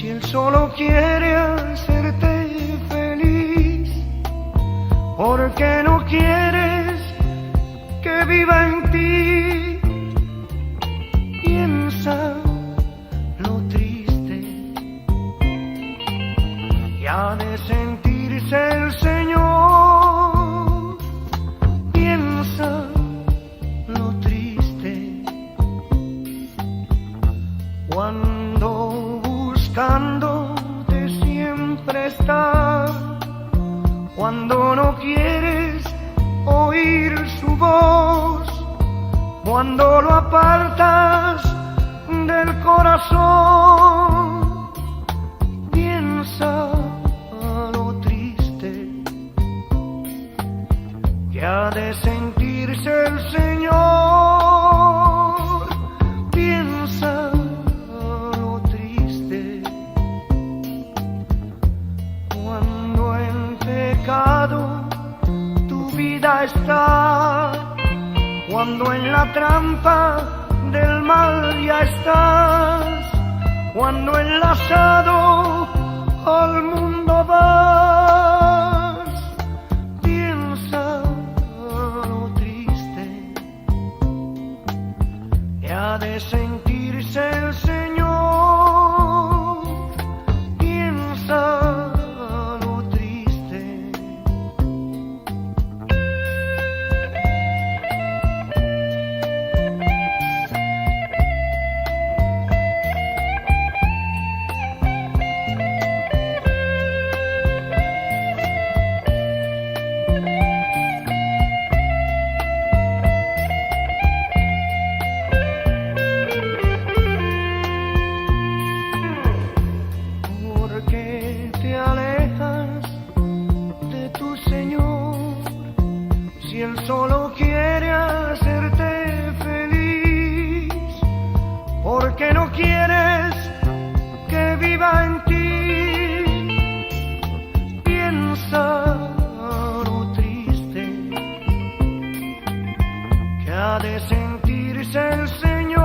Si él solo quiere hacerte feliz, ¿por qué no quieres que viva en ti? Piensa lo triste que ha de sentirse el Señor. Piensa lo triste cuando buscándote siempre está, cuando no quieres oír su voz, cuando lo apartas del corazón. Piensa lo triste que ha de sentirse el Señor. Piensa lo triste cuando en pecado tu vida está, cuando en la trampa del mal ya estás, cuando enlazado al mundo vas. Piensa lo triste que ha de sentirse el Señor. Piensa lo triste. Si él solo quiere hacerte feliz, ¿por qué no quieres que viva en ti? Piensa lo triste que ha de sentirse el Señor.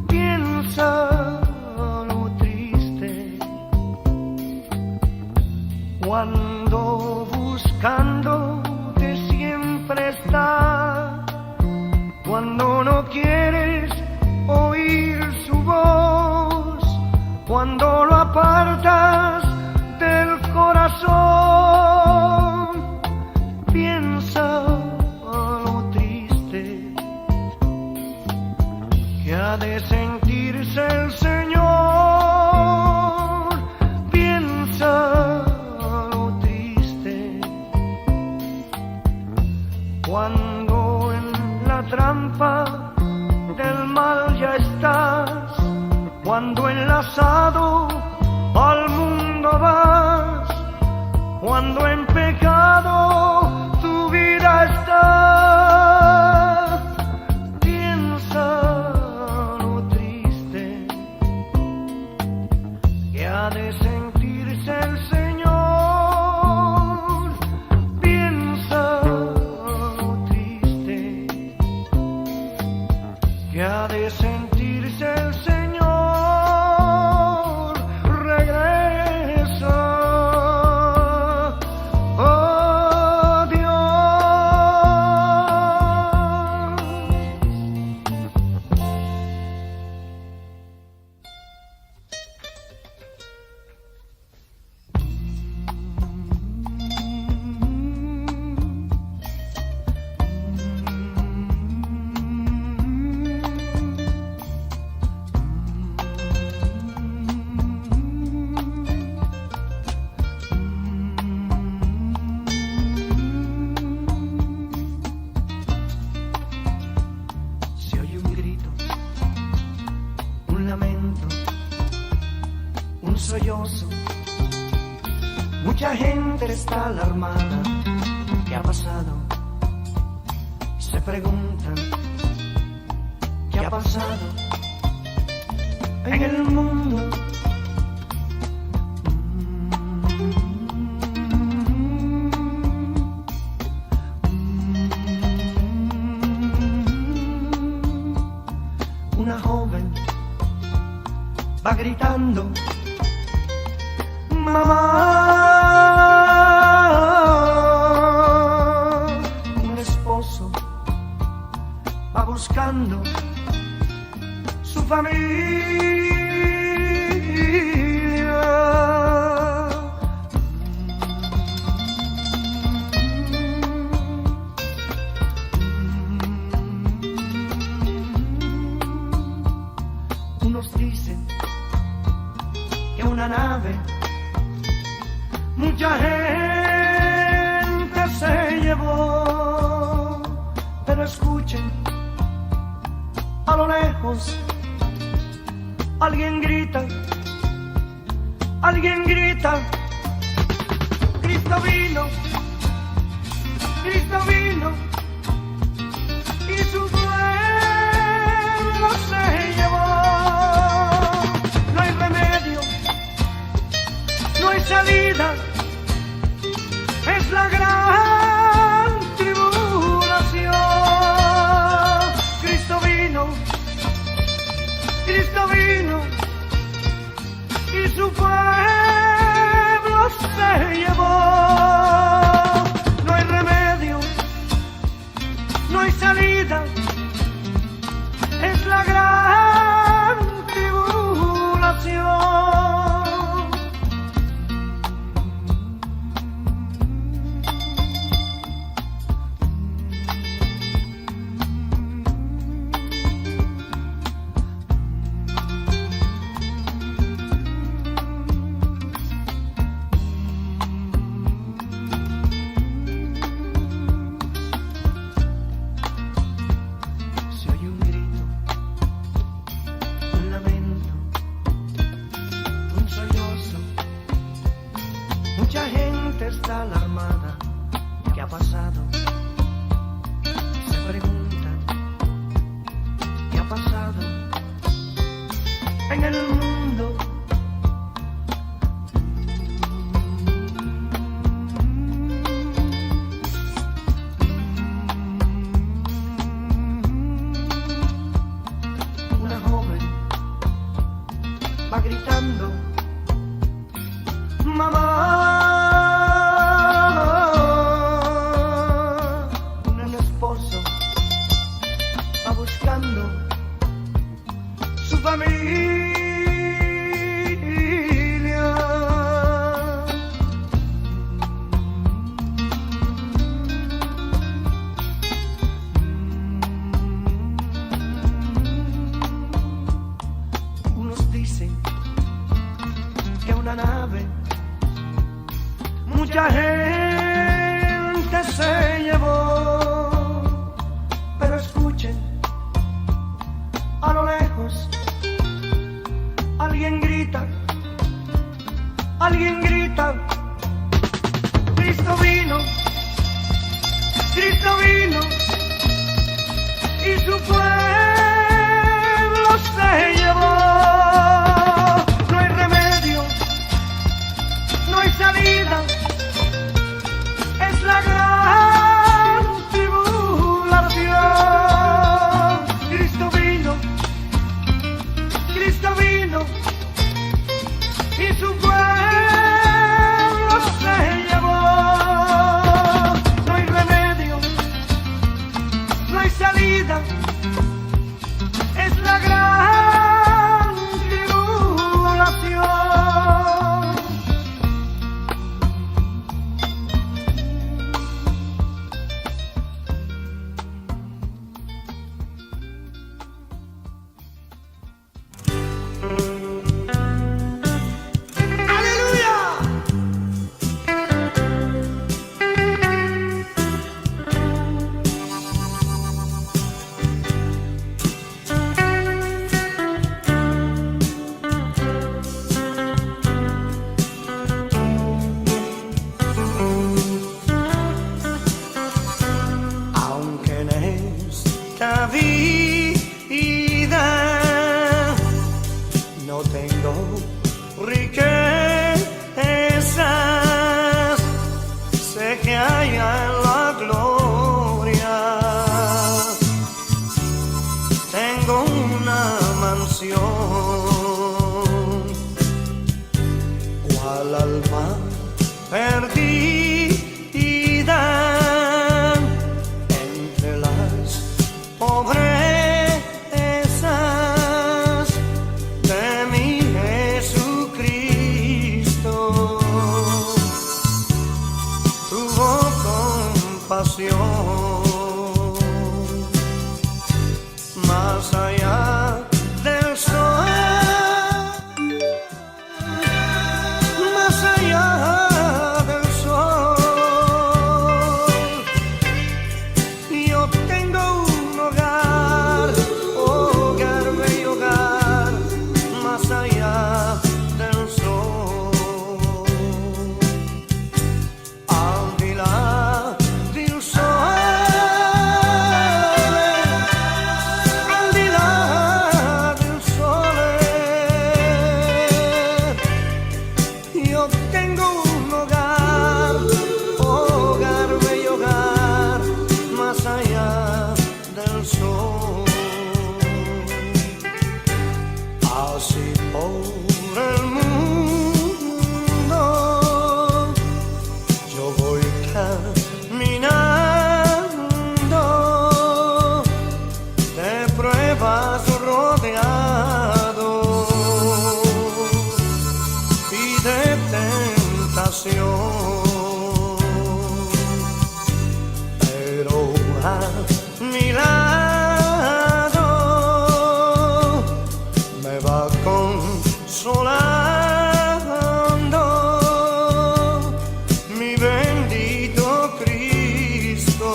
Piensa lo triste cuando buscándote siempre está, cuando no quieres oír su voz, cuando lo apartas del corazón. Piensa lo triste que ha de sentirse el Señor. Piensa cuando en la trampa del mal ya estás, cuando enlazado al mundo vas, cuando en pecado tu vida está. Piensa lo triste que ha de sentirse el Señor. Piensa que ha de sentirse el Señor. Regresa, oh Dios. Sollozo, mucha gente está alarmada. ¿Qué ha pasado? Se preguntan, ¿qué ha pasado en el mundo? va gritando, mamá. Un esposo va buscando su familia. Unos dicen que una nave mucha gente se llevó, pero escuchen, a lo lejos alguien grita, Cristo vino, Cristo vino, y su pueblo se llevó. No hay remedio, no hay salida, es la gran tribulación. Cristo vino, Cristo vino, y su pueblo se llevó. No hay remedio, no hay salida, es la gran tribulación. Mucha gente está alarmada. ¿Qué ha pasado? Se preguntan. ¿Qué ha pasado en el mundo? Una joven va gritando, mamá. Va buscando su familia. Unos dicen que una nave mucha gente se llevó, pero escuchen, a lo lejos alguien grita, Cristo vino, Cristo vino, y su pueblo se llevó. No hay remedio, no hay salida, es la gran tribulación. Cristo vino, Cristo vino, y su pueblo se llevó. No hay remedio, no hay salida, es la gran tribulación. canción. alma perdida entre las pobrezas de mi Jesucristo. Tuvo compasión más allá del sol, más allá del sol. Yo tengo un hogar, hogar, bello hogar, más allá del sol. Al dilar del sol, al dilar del sol, yo tengo un hogar, hogar, bello hogar, más allá del sol. Así por el mundo yo voy caminando, de pruebas rodeado y de tentación, pero a mi lado me va consolando mi bendito Cristo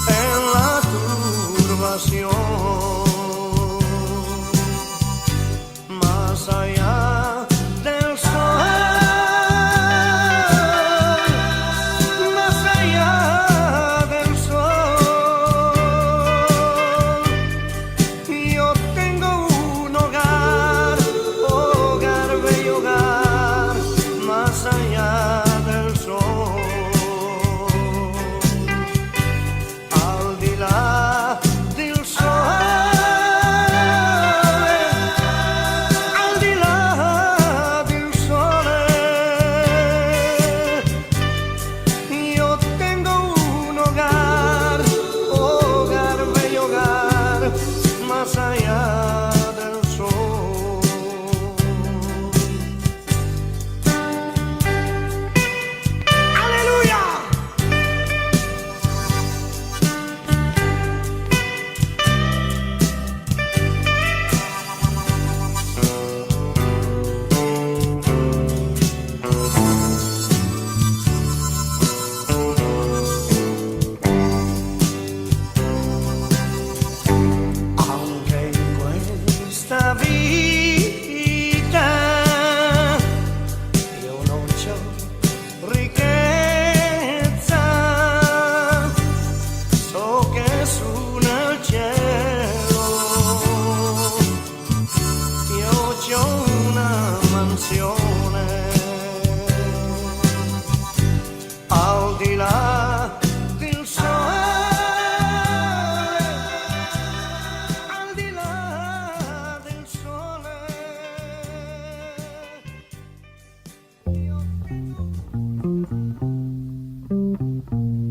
en la turbación, más allá del sol, más allá del sol. Yo tengo un hogar, hogar, bello hogar, más allá del sol. Al dilar del sol, al dilar del sol, yo tengo un hogar, hogar, bello hogar, más allá del sol. ¡Aleluya! Aunque en esta vida